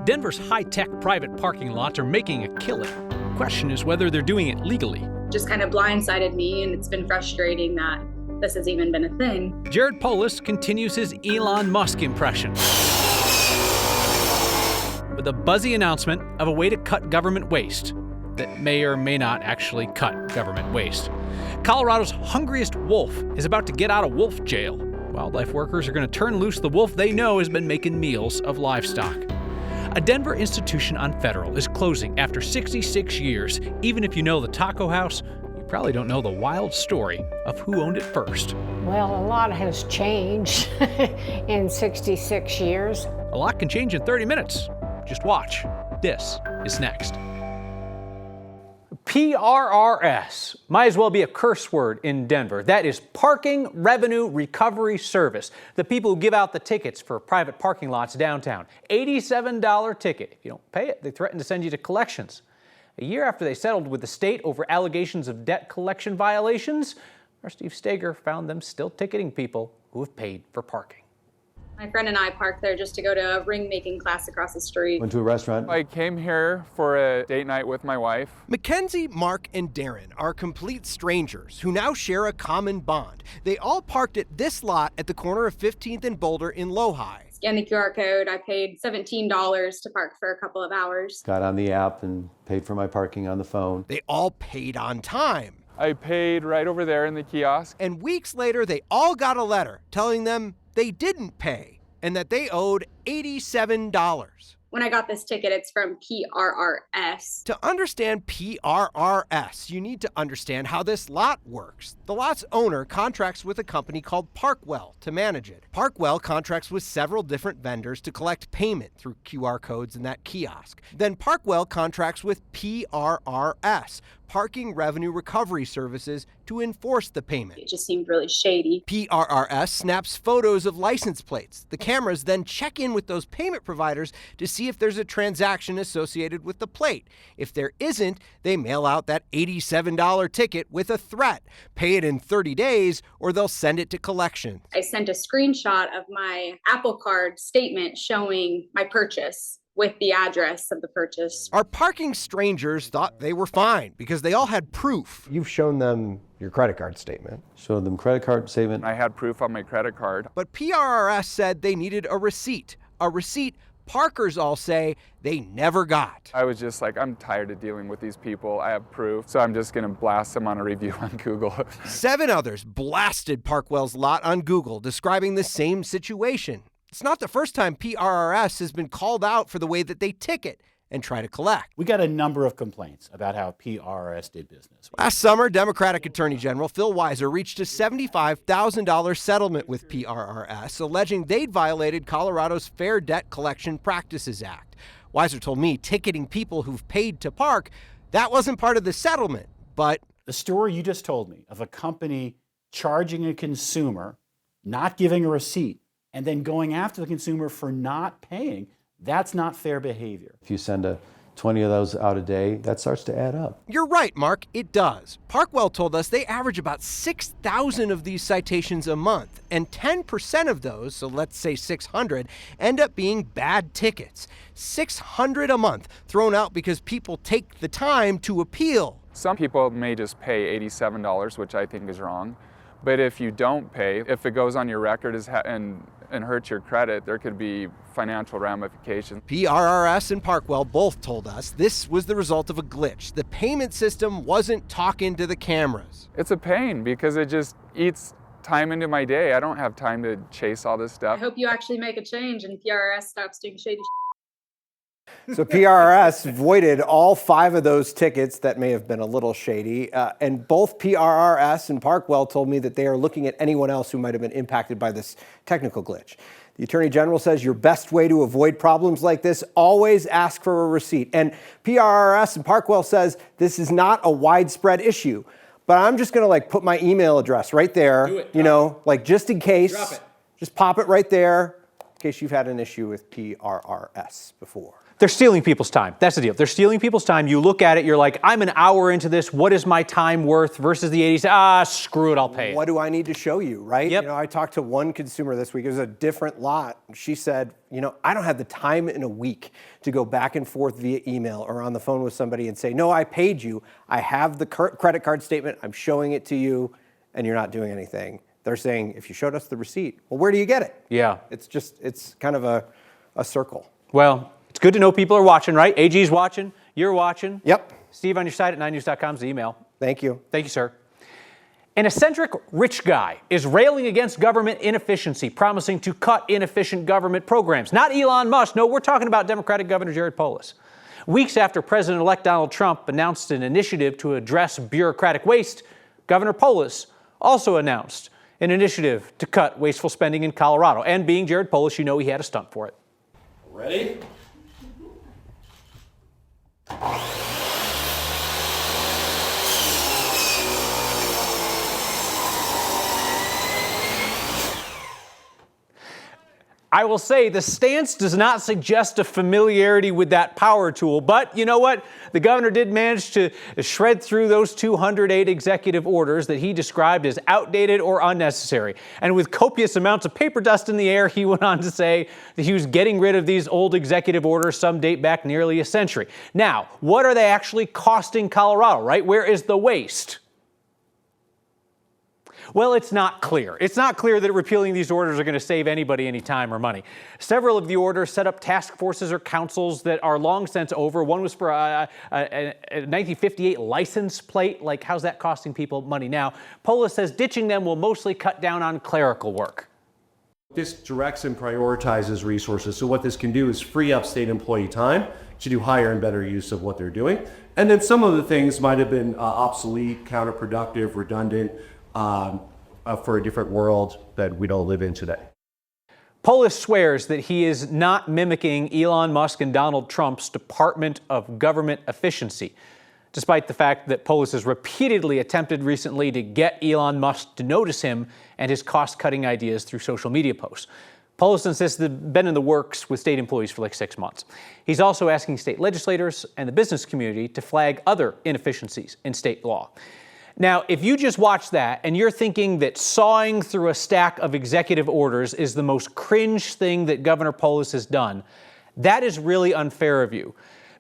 Denver's high-tech private parking lots are making a killing. The question is whether they're doing it legally. Just kind of blindsided me, and it's been frustrating that this has even been a thing. Jared Polis continues his Elon Musk impression with a buzzy announcement of a way to cut government waste that may or may not actually cut government waste. Colorado's hungriest wolf is about to get out of wolf jail. Wildlife workers are going to turn loose the wolf they know has been making meals of livestock. A Denver institution on Federal is closing after 66 years. Even if you know the taco house, you probably don't know the wild story of who owned it first. Well, a lot has changed in 66 years. A lot can change in 30 minutes. Just watch. This is next. PRRS might as well be a curse word in Denver. That is Parking Revenue Recovery Service. The people who give out the tickets for private parking lots downtown. $87 ticket. If you don't pay it, they threaten to send you to collections. A year after they settled with the state over allegations of debt collection violations, our Steve Steger found them still ticketing people who have paid for parking. My friend and I parked there just to go to a ring-making class across the street. Went to a restaurant. I came here for a date night with my wife. Mackenzie, Mark, and Darren are complete strangers who now share a common bond. They all parked at this lot at the corner of 15th and Boulder in Lodi. Scanned the QR code. I paid $17 to park for a couple of hours. Got on the app and paid for my parking on the phone. They all paid on time. I paid right over there in the kiosk. And weeks later, they all got a letter telling them they didn't pay and that they owed $87. When I got this ticket, it's from PRRS. To understand PRRS, you need to understand how this lot works. The lot's owner contracts with a company called Parkwell to manage it. Parkwell contracts with several different vendors to collect payment through QR codes in that kiosk. Then Parkwell contracts with PRRS, Parking Revenue Recovery Services, to enforce the payment. It just seemed really shady. PRRS snaps photos of license plates. The cameras then check in with those payment providers to see if there's a transaction associated with the plate. If there isn't, they mail out that $87 ticket with a threat. Pay it in 30 days or they'll send it to collections. I sent a screenshot of my Apple Card statement showing my purchase with the address of the purchase. Our parking strangers thought they were fine because they all had proof. You've shown them your credit card statement. Showed them credit card statement. I had proof on my credit card. But PRRS said they needed a receipt parkers all say they never got. I was just like, I'm tired of dealing with these people. I have proof, so I'm just going to blast them on a review on Google. 7 others blasted Parkwell's lot on Google, describing the same situation. It's not the first time PRRS has been called out for the way that they ticket and try to collect. We got a number of complaints about how PRRS did business. Last summer, Democratic Attorney General Phil Weiser reached a $75,000 settlement with PRRS, alleging they'd violated Colorado's Fair Debt Collection Practices Act. Weiser told me ticketing people who've paid to park, that wasn't part of the settlement, but... The story you just told me of a company charging a consumer, not giving a receipt, and then going after the consumer for not paying, that's not fair behavior. If you send 20 of those out a day, that starts to add up. You're right, Mark, it does. Parkwell told us they average about 6,000 of these citations a month, and 10% of those, so let's say 600, end up being bad tickets. 600 a month thrown out because people take the time to appeal. Some people may just pay $87, which I think is wrong. But if you don't pay, if it goes on your record and hurts your credit, there could be financial ramifications. PRRS and Parkwell both told us this was the result of a glitch. The payment system wasn't talking to the cameras. It's a pain because it just eats time into my day. I don't have time to chase all this I stuff. hope you actually make a change and PRRS stops doing shady So PRRS voided all 5 of those tickets that may have been a little shady, and both PRRS and Parkwell told me that they are looking at anyone else who might have been impacted by this technical glitch. The Attorney General says your best way to avoid problems like this, always ask for a receipt. And PRRS and Parkwell says this is not a widespread issue, but I'm just going to put my email address right there, just in case. Drop it. Just pop it right there in case you've had an issue with PRRS before. They're stealing people's time. That's the deal. They're stealing people's time. You look at it, you're like, I'm an hour into this. What is my time worth versus the 80s? Screw it, I'll pay it. What do I need to show you, right? Yep. I talked to one consumer this week. It was a different lot. She said, I don't have the time in a week to go back and forth via email or on the phone with somebody and say, no, I paid you. I have the credit card statement. I'm showing it to you, and you're not doing anything. They're saying, if you showed us the receipt, well, where do you get it? Yeah. It's kind of a circle. Well, it's good to know people are watching, right? AG's watching. You're watching. Yep. Steve on your site at 9news.com is the email. Thank you. Thank you, sir. An eccentric rich guy is railing against government inefficiency, promising to cut inefficient government programs. Not Elon Musk. No, we're talking about Democratic Governor Jared Polis. Weeks after President-elect Donald Trump announced an initiative to address bureaucratic waste, Governor Polis also announced an initiative to cut wasteful spending in Colorado. And being Jared Polis, he had a stunt for it. Ready? I will say the stance does not suggest a familiarity with that power tool, but you know what? The governor did manage to shred through those 208 executive orders that he described as outdated or unnecessary. And with copious amounts of paper dust in the air, he went on to say that he was getting rid of these old executive orders, some date back nearly a century. Now, what are they actually costing Colorado, right? Where is the waste? Well, it's not clear. It's not clear that repealing these orders are going to save anybody any time or money. Several of the orders set up task forces or councils that are long since over. One was for a 1958 license plate. Like, how's that costing people money now? Polis says ditching them will mostly cut down on clerical work. This directs and prioritizes resources. So what this can do is free up state employee time to do higher and better use of what they're doing. And then some of the things might have been obsolete, counterproductive, redundant, for a different world that we don't live in today. Polis swears that he is not mimicking Elon Musk and Donald Trump's Department of Government Efficiency, despite the fact that Polis has repeatedly attempted recently to get Elon Musk to notice him and his cost-cutting ideas through social media posts. Polis insists they've been in the works with state employees for like 6 months. He's also asking state legislators and the business community to flag other inefficiencies in state law. Now, if you just watch that and you're thinking that sawing through a stack of executive orders is the most cringe thing that Governor Polis has done, that is really unfair of you,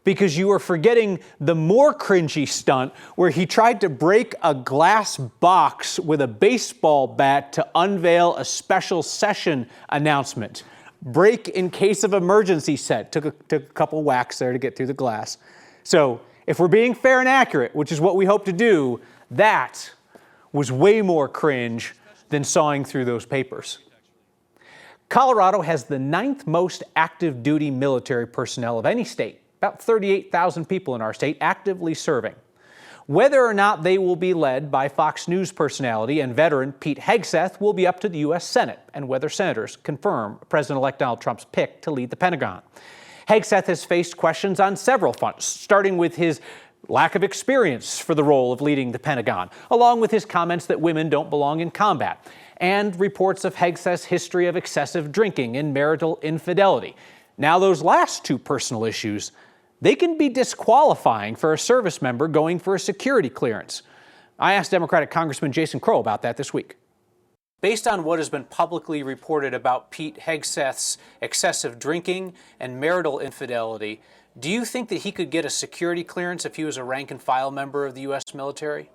because you are forgetting the more cringy stunt where he tried to break a glass box with a baseball bat to unveil a special session announcement. Break in case of emergency set. Took a couple whacks there to get through the glass. So if we're being fair and accurate, which is what we hope to do, that was way more cringe than sawing through those papers. Colorado has the 9th most active duty military personnel of any state, about 38,000 people in our state actively serving. Whether or not they will be led by Fox News personality and veteran Pete Hegseth will be up to the U.S. Senate and whether senators confirm President-elect Donald Trump's pick to lead the Pentagon. Hegseth has faced questions on several fronts, starting with his lack of experience for the role of leading the Pentagon, along with his comments that women don't belong in combat, and reports of Hegseth's history of excessive drinking and marital infidelity. Now, those last two personal issues, they can be disqualifying for a service member going for a security clearance. I asked Democratic Congressman Jason Crow about that this week. Based on what has been publicly reported about Pete Hegseth's excessive drinking and marital infidelity, do you think that he could get a security clearance if he was a rank-and-file member of the U.S. military?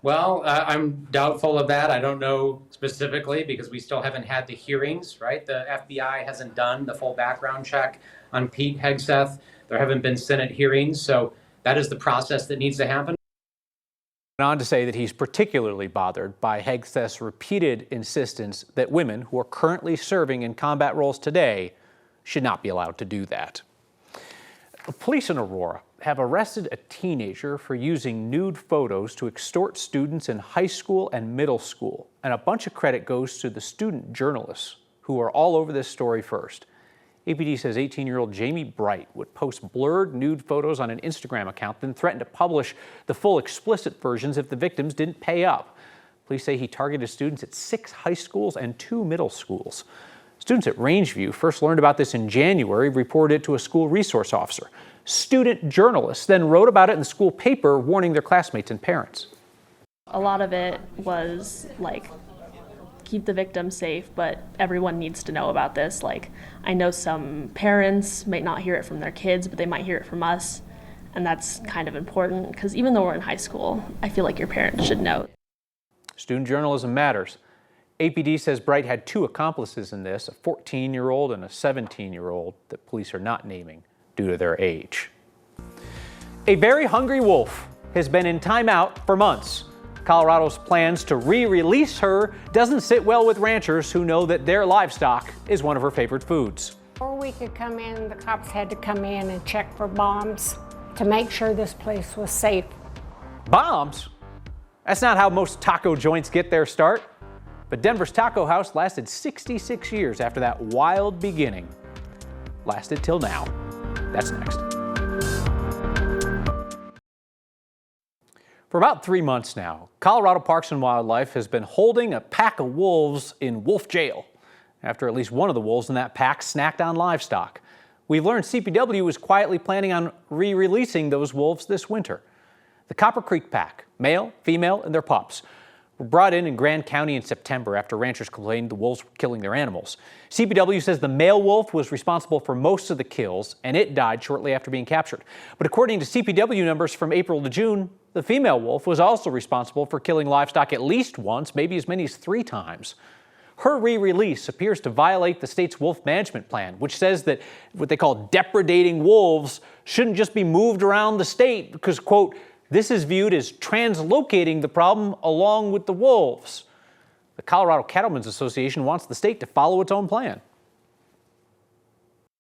Well, I'm doubtful of that. I don't know specifically because we still haven't had the hearings, right? The FBI hasn't done the full background check on Pete Hegseth. There haven't been Senate hearings, so that is the process that needs to happen. Went on to say that he's particularly bothered by Hegseth's repeated insistence that women who are currently serving in combat roles today should not be allowed to do that. Police in Aurora have arrested a teenager for using nude photos to extort students in high school and middle school. And a bunch of credit goes to the student journalists who are all over this story first. APD says 18-year-old Jamie Bright would post blurred nude photos on an Instagram account, then threatened to publish the full explicit versions if the victims didn't pay up. Police say he targeted students at 6 high schools and 2 middle schools. Students at Rangeview first learned about this in January, reported it to a school resource officer. Student journalists then wrote about it in the school paper, warning their classmates and parents. A lot of it was like, keep the victim safe, but everyone needs to know about this. Like, I know some parents might not hear it from their kids, but they might hear it from us. And that's kind of important because even though we're in high school, I feel like your parents should know. Student journalism matters. APD says Bright had 2 accomplices in this, a 14-year-old and a 17-year-old that police are not naming due to their age. A very hungry wolf has been in timeout for months. Colorado's plans to re-release her doesn't sit well with ranchers who know that their livestock is one of her favorite foods. Before we could come in, the cops had to come in and check for bombs to make sure this place was safe. Bombs? That's not how most taco joints get their start. But Denver's Taco House lasted 66 years after that wild beginning. Lasted till now. That's next. For about 3 months now, Colorado Parks and Wildlife has been holding a pack of wolves in wolf jail after at least one of the wolves in that pack snacked on livestock. We've learned CPW is quietly planning on re-releasing those wolves this winter. The Copper Creek pack, male, female, and their pups, were brought in Grand County in September after ranchers complained the wolves were killing their animals. CPW says the male wolf was responsible for most of the kills, and it died shortly after being captured. But according to CPW numbers from April to June, the female wolf was also responsible for killing livestock at least once, maybe as many as 3 times. Her re-release appears to violate the state's wolf management plan, which says that what they call depredating wolves shouldn't just be moved around the state because, quote, this is viewed as translocating the problem along with the wolves. The Colorado Cattlemen's Association wants the state to follow its own plan.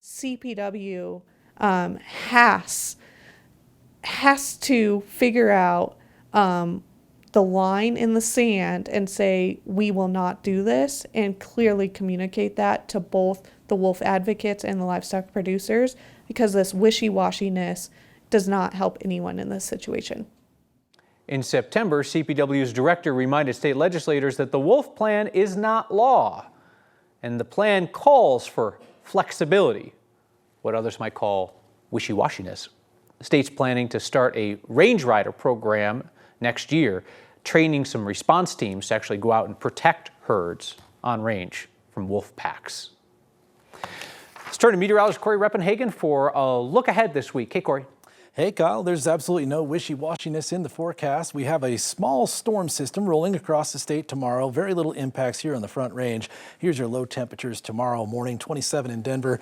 CPW has to figure out the line in the sand and say, we will not do this, and clearly communicate that to both the wolf advocates and the livestock producers, because this wishy-washiness does not help anyone in this situation. In September, CPW's director reminded state legislators that the wolf plan is not law, and the plan calls for flexibility, what others might call wishy-washiness. The state's planning to start a range rider program next year, training some response teams to actually go out and protect herds on range from wolf packs. Let's turn to meteorologist Corey Reppenhagen for a look ahead this week. Hey, Corey. Hey, Kyle, there's absolutely no wishy-washiness in the forecast. We have a small storm system rolling across the state tomorrow. Very little impacts here on the Front Range. Here's your low temperatures tomorrow morning, 27 in Denver.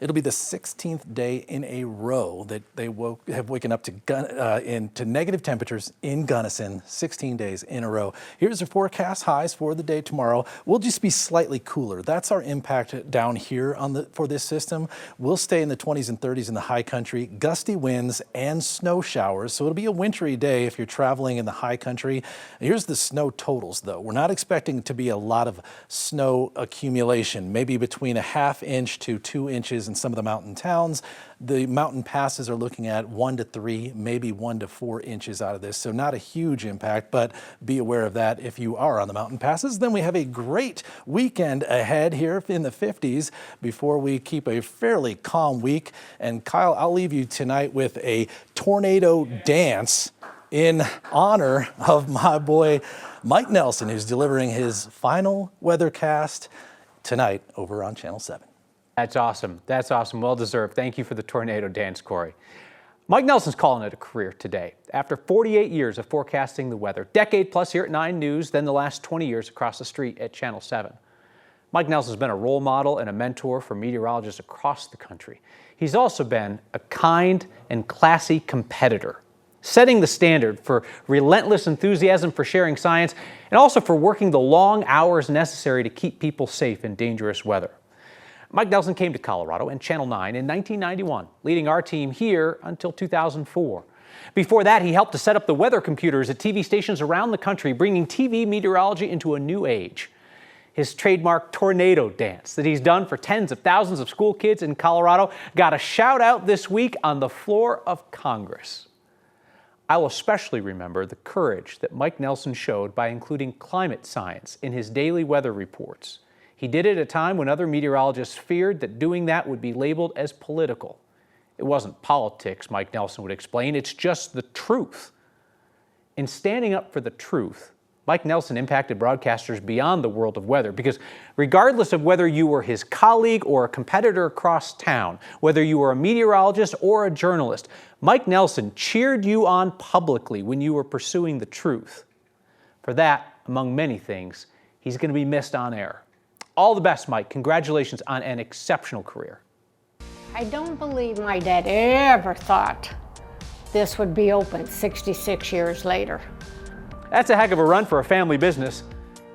It'll be the 16th day in a row that they have waken up to negative temperatures in Gunnison, 16 days in a row. Here's the forecast highs for the day tomorrow. We'll just be slightly cooler. That's our impact down here for this system. We'll stay in the 20s and 30s in the high country, gusty winds and snow showers. So it'll be a wintry day if you're traveling in the high country. Here's the snow totals, though. We're not expecting to be a lot of snow accumulation, maybe between a ½ inch to 2 inches in some of the mountain towns. The mountain passes are looking at 1 to 3, maybe 1 to 4 inches out of this. So not a huge impact, but be aware of that if you are on the mountain passes. Then we have a great weekend ahead here in the 50s before we keep a fairly calm week. And Kyle, I'll leave you tonight with a tornado dance in honor of my boy Mike Nelson, who's delivering his final weathercast tonight over on Channel 7. That's awesome. That's awesome. Well deserved. Thank you for the tornado dance, Corey. Mike Nelson's calling it a career today. After 48 years of forecasting the weather, decade plus here at 9 News, then the last 20 years across the street at Channel 7. Mike Nelson's been a role model and a mentor for meteorologists across the country. He's also been a kind and classy competitor, setting the standard for relentless enthusiasm for sharing science and also for working the long hours necessary to keep people safe in dangerous weather. Mike Nelson came to Colorado and Channel 9 in 1991, leading our team here until 2004. Before that, he helped to set up the weather computers at TV stations around the country, bringing TV meteorology into a new age. His trademark tornado dance that he's done for tens of thousands of school kids in Colorado got a shout out this week on the floor of Congress. I will especially remember the courage that Mike Nelson showed by including climate science in his daily weather reports. He did it at a time when other meteorologists feared that doing that would be labeled as political. It wasn't politics, Mike Nelson would explain, it's just the truth. In standing up for the truth, Mike Nelson impacted broadcasters beyond the world of weather because regardless of whether you were his colleague or a competitor across town, whether you were a meteorologist or a journalist, Mike Nelson cheered you on publicly when you were pursuing the truth. For that, among many things, he's going to be missed on air. All the best, Mike. Congratulations on an exceptional career. I don't believe my dad ever thought this would be open 66 years later. That's a heck of a run for a family business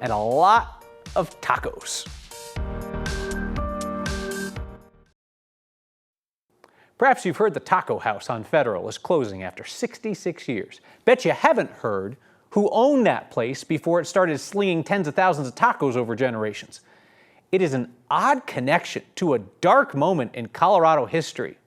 and a lot of tacos. Perhaps you've heard the Taco House on Federal is closing after 66 years. Bet you haven't heard who owned that place before it started slinging tens of thousands of tacos over generations. It is an odd connection to a dark moment in Colorado history.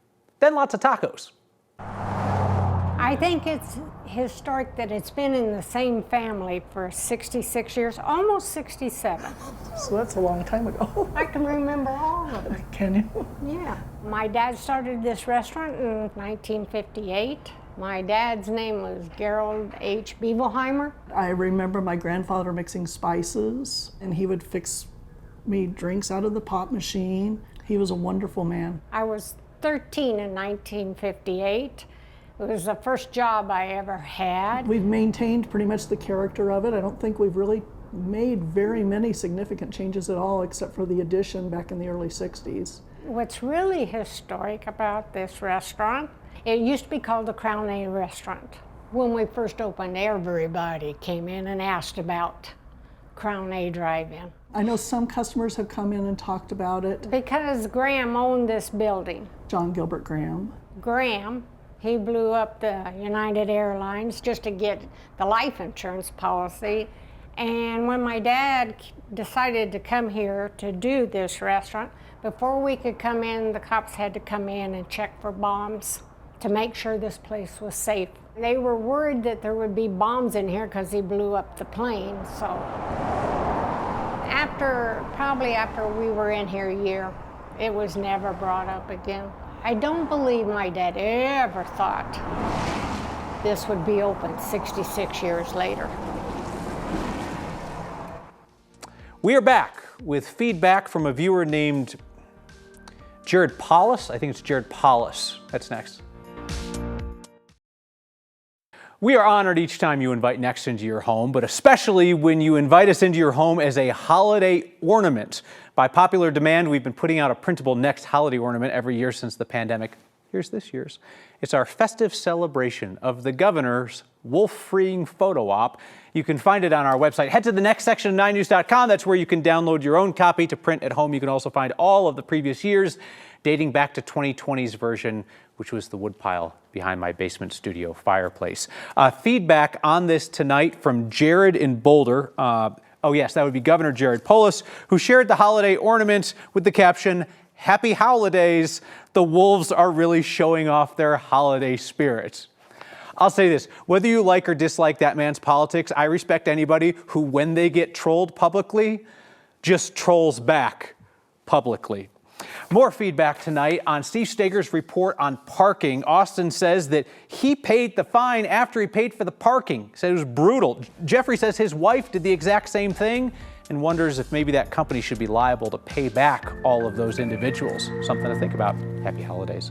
Then lots of tacos. I think it's historic that it's been in the same family for 66 years, almost 67. So that's a long time ago. I can remember all of it. Can you? Yeah. My dad started this restaurant in 1958. My dad's name was Gerald H. Bevelheimer. I remember my grandfather mixing spices, and he would fix me drinks out of the pop machine. He was a wonderful man. I was 13 in 1958. It was the first job I ever had. We've maintained pretty much the character of it. I don't think we've really made very many significant changes at all, except for the addition back in the early 60s. What's really historic about this restaurant, it used to be called the Crown A Restaurant. When we first opened, everybody came in and asked about Crown A Drive-In. I know some customers have come in and talked about it. Because Graham owned this building. John Gilbert Graham. Graham, he blew up the United Airlines just to get the life insurance policy. And when my dad decided to come here to do this restaurant, before we could come in, the cops had to come in and check for bombs to make sure this place was safe. They were worried that there would be bombs in here because he blew up the plane, so. Probably after we were in here a year, it was never brought up again. I don't believe my dad ever thought this would be open 66 years later. We are back with feedback from a viewer named Jared Polis. I think it's Jared Polis. That's next. We are honored each time you invite Next into your home, but especially when you invite us into your home as a holiday ornament. By popular demand, we've been putting out a printable Next holiday ornament every year since the pandemic. Here's this year's. It's our festive celebration of the governor's wolf-freeing photo op. You can find it on our website. Head to the next section of 9news.com. That's where you can download your own copy to print at home. You can also find all of the previous years, dating back to 2020's version, which was the woodpile behind my basement studio fireplace. Feedback on this tonight from Jared in Boulder. Oh yes, that would be Governor Jared Polis, who shared the holiday ornament with the caption, "Happy Holidays. The wolves are really showing off their holiday spirit." I'll say this, whether you like or dislike that man's politics, I respect anybody who, when they get trolled publicly, just trolls back publicly. More feedback tonight on Steve Steger's report on parking. Austin says that he paid the fine after he paid for the parking. He said it was brutal. Jeffrey says his wife did the exact same thing and wonders if maybe that company should be liable to pay back all of those individuals. Something to think about. Happy holidays.